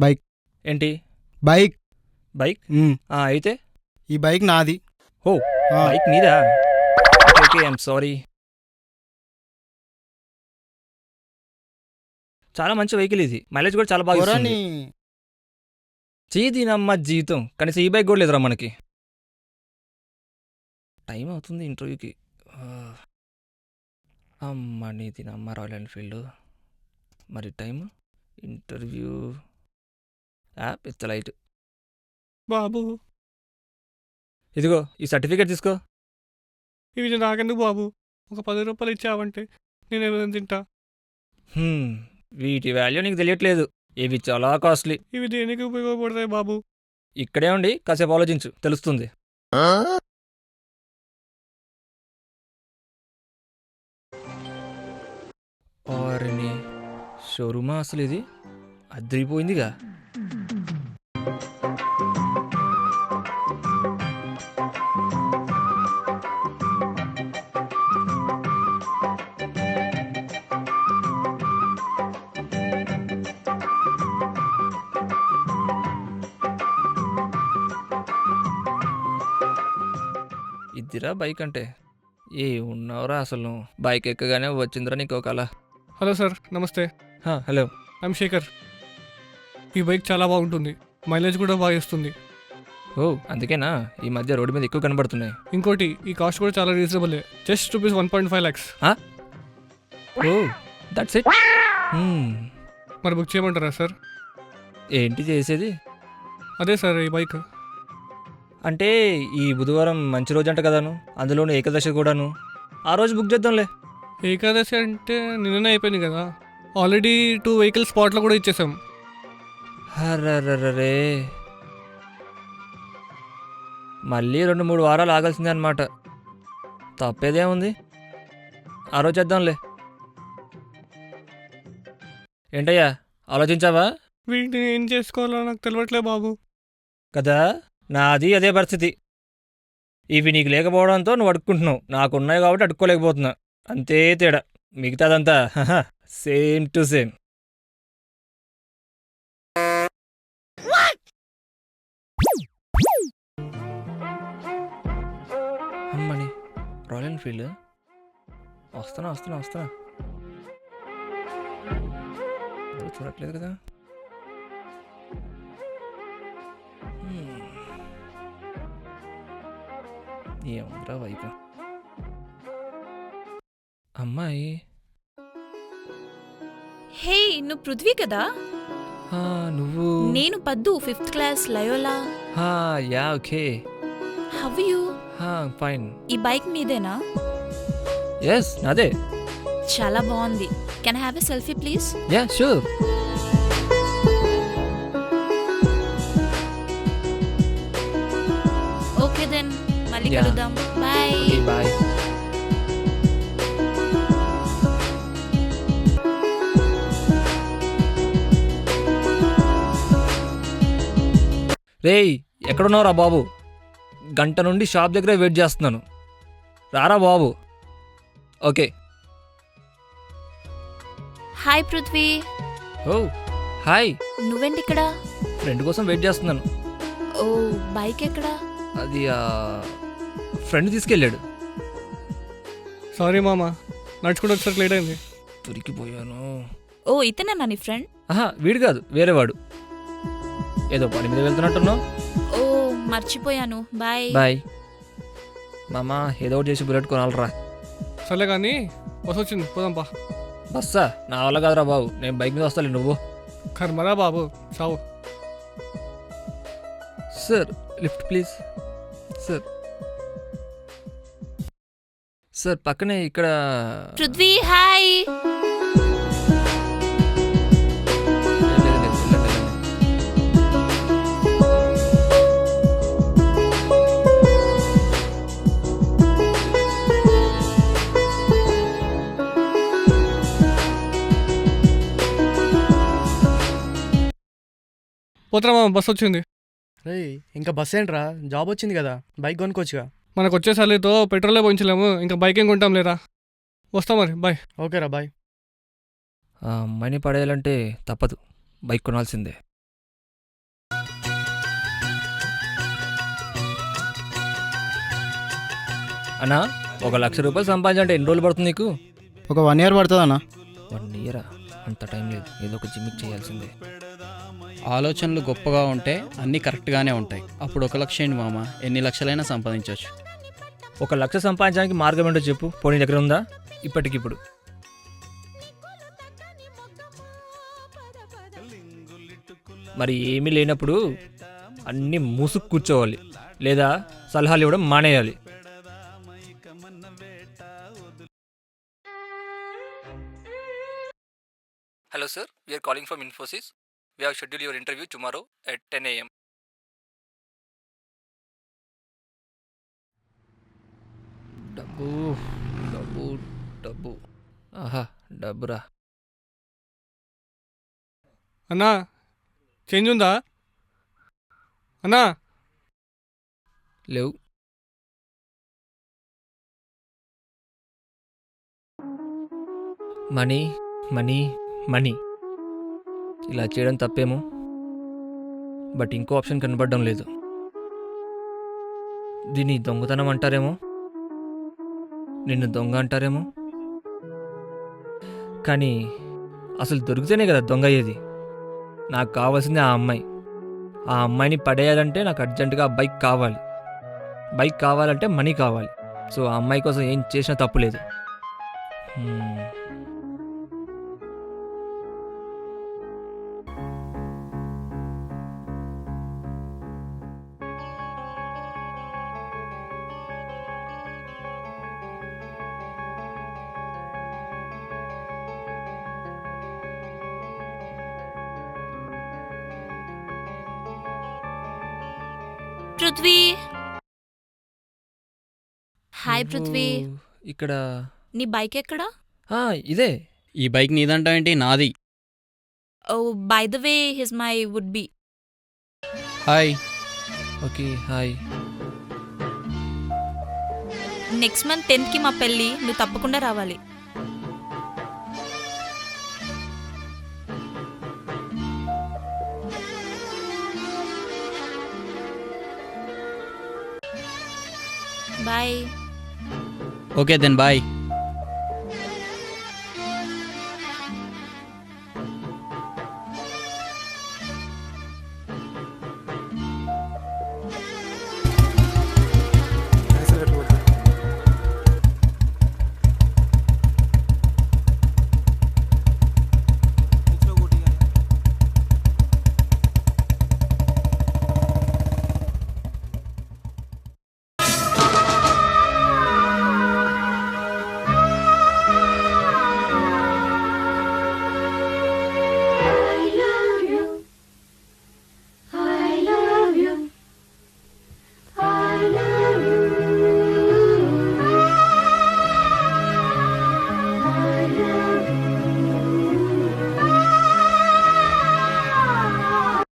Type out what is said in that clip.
Bike. ఏంటి? Bike. Bike? అయితే ఈ బైక్ నాది. ఓ ఆ, బైక్ నీదా? Okay, I'm sorry. చాలా మంచి వెహికల్ ఇది, మైలేజ్ కూడా చాలా బాగా ఇస్తుంది. పోరాని. దీనమ్మ జీవితం, కనీసం ఈ బైక్ కూడా లేదురా మనకి. టైం అవుతుంది ఇంటర్వ్యూకి. ఆ, అమ్మ నీ దీనమ్మ రాయల్ ఎన్ఫీల్డ్. మరి టైం ఇంటర్వ్యూ యాప్ ఎత్తలైట్. బాబు ఇదిగో ఈ సర్టిఫికేట్ తీసుకో. ఇవి నాకెందుకు బాబు? ఒక 10 రూపాయలు ఇచ్చావంటే నేను ఏమైనా తింటా. హ్మ్, వీటి వాల్యూ నీకు తెలియట్లేదు, ఇవి చాలా కాస్ట్లీ. ఇవి దేనికి ఉపయోగపడతాయి బాబు? ఇక్కడే ఉండి కాసేపు ఆలోచించు, తెలుస్తుంది. ఓరిని షోరూమా అసలు ఇది? అద్దరిపోయిందిగా. ఇద్దిరా బైక్ అంటే. ఏ ఉన్నావురా అసలు నువ్వు? బైక్ ఎక్కగానే వచ్చిందిరా నీకు కల. హలో సార్, నమస్తే. హలో. ఐఎమ్ శేఖర్. ఈ బైక్ చాలా బాగుంటుంది, మైలేజ్ కూడా బాగా ఇస్తుంది. ఓ అందుకేనా ఈ మధ్య రోడ్డు మీద ఎక్కువ కనబడుతున్నాయి. ఇంకోటి, ఈ కాస్ట్ కూడా చాలా reasonable, just rupees 1.5 lakhs. Oh that's it. మరి బుక్ చేయమంటారా సార్? ఏంటి చేసేది? అదే సార్ ఈ బైక్. అంటే ఈ బుధవారం మంచి రోజు అంట కదాను, అందులోనూ ఏకాదశి కూడాను. ఆ రోజు బుక్ చేద్దాంలే. ఏకాదశి అంటే నిన్ననే అయిపోయింది కదా. ఆల్రెడీ 2 వెహికల్స్ స్పాట్లో కూడా ఇచ్చేసాం. హర్రర్రరే, మళ్ళీ 2-3 వారాలు ఆగాల్సిందే అనమాట. తప్పేదేముంది, ఆ రోజు చేద్దాంలే. ఏంటయ్యా ఆలోచించావా? వీటిని ఏం చేసుకోవాలో నాకు తెలియట్లే బాబు. కదా, నాది అదే పరిస్థితి. ఇవి నీకు లేకపోవడంతో నువ్వు అడుక్కుంటున్నావు, నాకున్నాయి కాబట్టి అడుక్కోలేకపోతున్నా, అంతే తేడా. మిగతాదంతా సేమ్ టు సేమ్. అమ్మని రాయల్ ఎన్ఫీల్డ్. వస్తున్నా వస్తున్నా వస్తున్నా. ఎవరు చూడట్లేదు కదా. ఏముందిరా వైపు. అమ్మాయి. హే, నువ్వు పృథ్వీ కదా? నువ్వు? నేను Paddu, 5th class Loyola. Yeah okay. How you? Fine. ఈ బైక్ నీదేనా? ఎస్ నాదే. చాలా బాగుంది. Can I have a selfie please? Yeah sure. Okay then, మళ్ళీ Yeah. కలుద్దాం. బాయ్. బాయ్. రేయ్ ఎక్కడున్నావురా బాబు? గంట నుండి షాప్ దగ్గరే వెయిట్ చేస్తున్నాను, రారా బాబు. ఓకే. హాయ్ పృథ్వీ. ఓ హాయ్. నువ్వేంటి ఇక్కడ? ఫ్రెండ్ కోసం వెయిట్ చేస్తున్నాను. ఓ, బైక్ ఎక్కడా? అది ఫ్రెండ్ తీసుకెళ్ళాడు. సారీ మామ, నడుచుకుంటూ వచ్చేసరికి లేట్ అయింది. దొరికిపోయాను. ఓ, ఇతనేనా నీ ఫ్రెండ్? వీడు కాదు, వేరేవాడు. ఏదో పని మీద వెళ్తున్నట్టున్నావు. ఓ, మర్చిపోయాను. బాయ్. బాయ్. మామ ఏదో ఒకటి చేసి బుల్లెట్ కొనాలరా. సర్లే కానీ బస్ వచ్చింది, పోదాంపా. బస్సా? నా వల్ల కాదురా బాబు, నేను బైక్ మీద వస్తాను, నువ్వు. కర్మరా బాబు, చావు. Sir lift please. Sir sir పక్కనే ఇక్కడ. పృథ్వీ హాయ్. లేదు, లేదు, లేదు, వెళ్ళండి, వెళ్ళండి. పోతురా మామ, బస్ వచ్చింది. ఇంకా బస్ ఏంట్రా, జాబ్ వచ్చింది కదా, బైక్ కొనుక్కోవచ్చుగా. మనకు వచ్చే సాలీతో పెట్రోలే పోయించలేము, ఇంకా బైక్ ఏం కొంటాం లేరా. వస్తా మరి, బాయ్. ఓకేరా బాయ్. ఆ అమ్మాయిని పడేయాలంటే తప్పదు, బైక్ కొనాల్సిందే. అన్నా 1,00,000 రూపాయలు సంపాదించాలంటే ఎన్ని రోజులు పడుతుంది నీకు? ఒక 1 year పడుతుంది అన్న. 1 ఇయరా? అంత టైం లేదు, ఏదో ఒక జిమ్మిక్ చేయాల్సిందే. ఆలోచనలు గొప్పగా ఉంటే అన్నీ కరెక్ట్గానే ఉంటాయి. అప్పుడు 1,00,000 ఏంటి మామ, ఎన్ని లక్షలైనా సంపాదించవచ్చు. 1,00,000 సంపాదించడానికి మార్గం ఏంటో చెప్పు. పోనీ దగ్గర ఉందా ఇప్పటికిప్పుడు? మరి ఏమీ లేనప్పుడు అన్నీ మూసుకు కూర్చోవాలి, లేదా సలహాలు ఇవ్వడం మానేయాలి. Hello sir, we're calling from Infosys. We have schedule your interview tomorrow at 10 AM. డబ్బు డబ్బు డబ్బు, ఆహా డబ్బురా. అన్నా చేంజ్ ఉందా అన్నా? లేవు. మనీ మనీ మనీ, ఇలా చేయడం తప్పేమో, బట్ ఇంకో ఆప్షన్ కనబడడం లేదు. దీన్ని దొంగతనం అంటారేమో, నిన్ను దొంగ అంటారేమో, కానీ అసలు దొరికితేనే కదా దొంగ అయ్యేది. నాకు కావాల్సింది ఆ అమ్మాయి. ఆ అమ్మాయిని పడేయాలంటే నాకు అర్జెంటుగా ఆ బైక్ కావాలి. బైక్ కావాలంటే మనీ కావాలి. సో ఆ అమ్మాయి కోసం ఏం చేసినా తప్పు లేదు. పృథ్వీ. హాయ్ పృథ్వీ. ఇక్కడ నీ బైక్ ఎక్కడా? ఇదే. ఈ బైక్ నీదంటావేంటి? నాది. Oh by the way this my would be. Hi. Okay hi. Next month 10th మా పెళ్ళి, నువ్వు తప్పకుండా రావాలి. బాయ్. Okay then bye.